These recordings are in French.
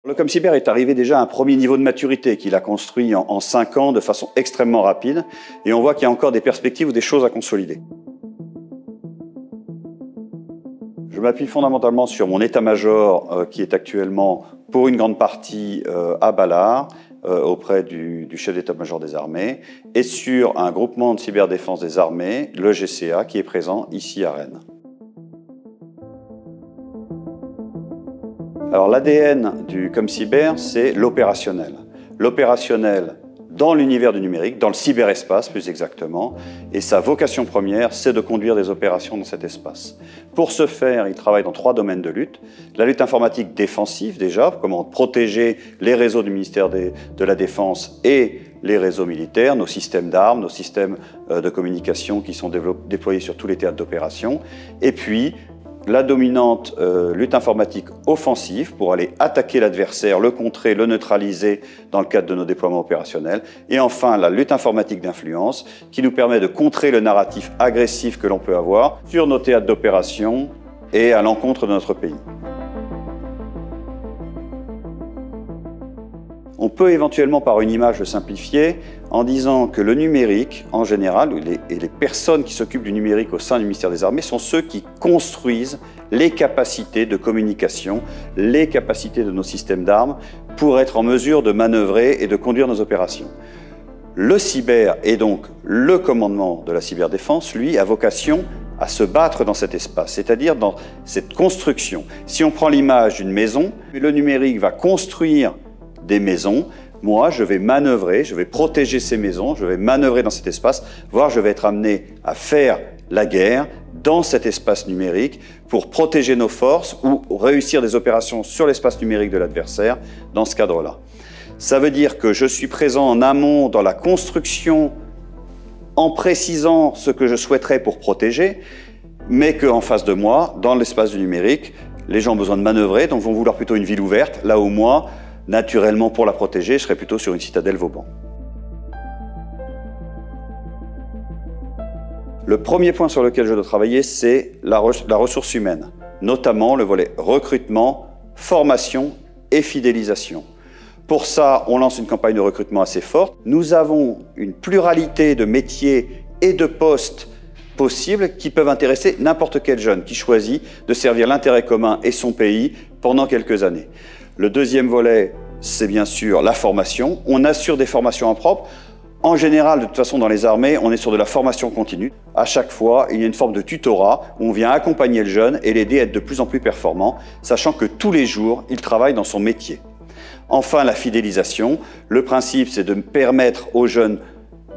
Le ComCyber est arrivé déjà à un premier niveau de maturité qu'il a construit en 5 ans de façon extrêmement rapide et on voit qu'il y a encore des perspectives ou des choses à consolider. Je m'appuie fondamentalement sur mon état-major qui est actuellement pour une grande partie à Balard auprès du chef d'état-major des armées et sur un groupement de cyberdéfense des armées, le GCA, qui est présent ici à Rennes. Alors l'ADN du ComCyber, c'est l'opérationnel. L'opérationnel dans l'univers du numérique, dans le cyberespace plus exactement, et sa vocation première, c'est de conduire des opérations dans cet espace. Pour ce faire, il travaille dans 3 domaines de lutte. La lutte informatique défensive déjà, comment protéger les réseaux du ministère de la Défense et les réseaux militaires, nos systèmes d'armes, nos systèmes de communication qui sont déployés sur tous les théâtres d'opération, et puis la dominante lutte informatique offensive pour aller attaquer l'adversaire, le contrer, le neutraliser dans le cadre de nos déploiements opérationnels. Et enfin, la lutte informatique d'influence qui nous permet de contrer le narratif agressif que l'on peut avoir sur nos théâtres d'opération et à l'encontre de notre pays. On peut éventuellement par une image le simplifier en disant que le numérique, en général, et les personnes qui s'occupent du numérique au sein du ministère des Armées sont ceux qui construisent les capacités de communication, les capacités de nos systèmes d'armes pour être en mesure de manœuvrer et de conduire nos opérations. Le cyber et donc le commandement de la cyberdéfense, lui, a vocation à se battre dans cet espace, c'est-à-dire dans cette construction. Si on prend l'image d'une maison, le numérique va construire des maisons, moi je vais manœuvrer, je vais protéger ces maisons, je vais manœuvrer dans cet espace, voire je vais être amené à faire la guerre dans cet espace numérique pour protéger nos forces ou réussir des opérations sur l'espace numérique de l'adversaire dans ce cadre-là. Ça veut dire que je suis présent en amont dans la construction en précisant ce que je souhaiterais pour protéger, mais qu'en face de moi, dans l'espace du numérique, les gens ont besoin de manœuvrer, donc vont vouloir plutôt une ville ouverte, là où moi, naturellement, pour la protéger, je serais plutôt sur une citadelle Vauban. Le premier point sur lequel je dois travailler, c'est la ressource humaine, notamment le volet recrutement, formation et fidélisation. Pour ça, on lance une campagne de recrutement assez forte. Nous avons une pluralité de métiers et de postes possibles qui peuvent intéresser n'importe quel jeune qui choisit de servir l'intérêt commun et son pays pendant quelques années. Le deuxième volet, c'est bien sûr la formation. On assure des formations en propre. En général, de toute façon, dans les armées, on est sur de la formation continue. À chaque fois, il y a une forme de tutorat où on vient accompagner le jeune et l'aider à être de plus en plus performant, sachant que tous les jours, il travaille dans son métier. Enfin, la fidélisation. Le principe, c'est de permettre aux jeunes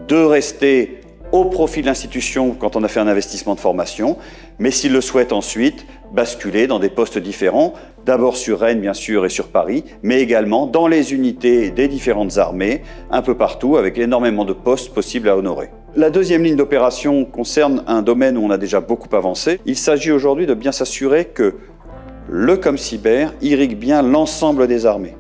de rester au profit de l'institution quand on a fait un investissement de formation, mais s'ils le souhaitent ensuite, basculer dans des postes différents, d'abord sur Rennes bien sûr et sur Paris, mais également dans les unités des différentes armées, un peu partout, avec énormément de postes possibles à honorer. La deuxième ligne d'opération concerne un domaine où on a déjà beaucoup avancé. Il s'agit aujourd'hui de bien s'assurer que le ComCyber irrigue bien l'ensemble des armées.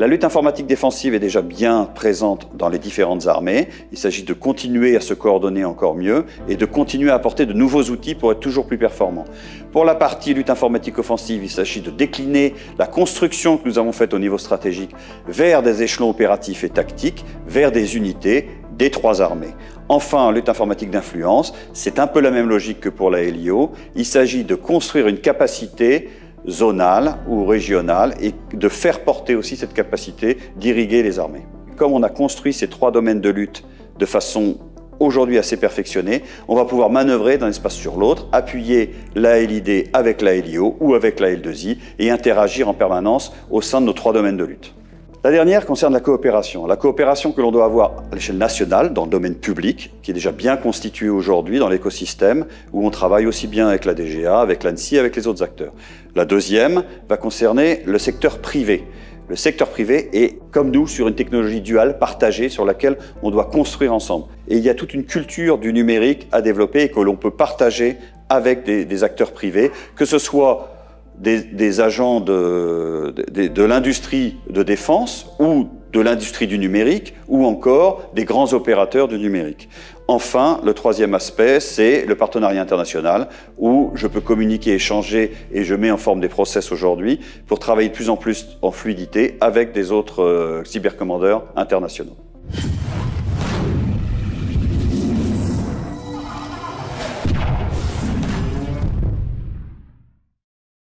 La lutte informatique défensive est déjà bien présente dans les différentes armées. Il s'agit de continuer à se coordonner encore mieux et de continuer à apporter de nouveaux outils pour être toujours plus performants. Pour la partie lutte informatique offensive, il s'agit de décliner la construction que nous avons faite au niveau stratégique vers des échelons opératifs et tactiques, vers des unités des 3 armées. Enfin, en lutte informatique d'influence, c'est un peu la même logique que pour la LIO. Il s'agit de construire une capacité zonale ou régionale et de faire porter aussi cette capacité d'irriguer les armées. Comme on a construit ces 3 domaines de lutte de façon aujourd'hui assez perfectionnée, on va pouvoir manœuvrer d'un espace sur l'autre, appuyer la LID avec la LIO ou avec la L2I et interagir en permanence au sein de nos 3 domaines de lutte. La dernière concerne la coopération. La coopération que l'on doit avoir à l'échelle nationale, dans le domaine public, qui est déjà bien constitué aujourd'hui dans l'écosystème, où on travaille aussi bien avec la DGA, avec l'ANSSI, avec les autres acteurs. La deuxième va concerner le secteur privé. Le secteur privé est, comme nous, sur une technologie duale partagée sur laquelle on doit construire ensemble. Et il y a toute une culture du numérique à développer et que l'on peut partager avec des acteurs privés, que ce soit des agents de l'industrie de défense ou de l'industrie du numérique ou encore des grands opérateurs du numérique. Enfin, le troisième aspect, c'est le partenariat international, où je peux communiquer, échanger, et je mets en forme des process aujourd'hui pour travailler de plus en plus en fluidité avec des autres cybercommandeurs internationaux.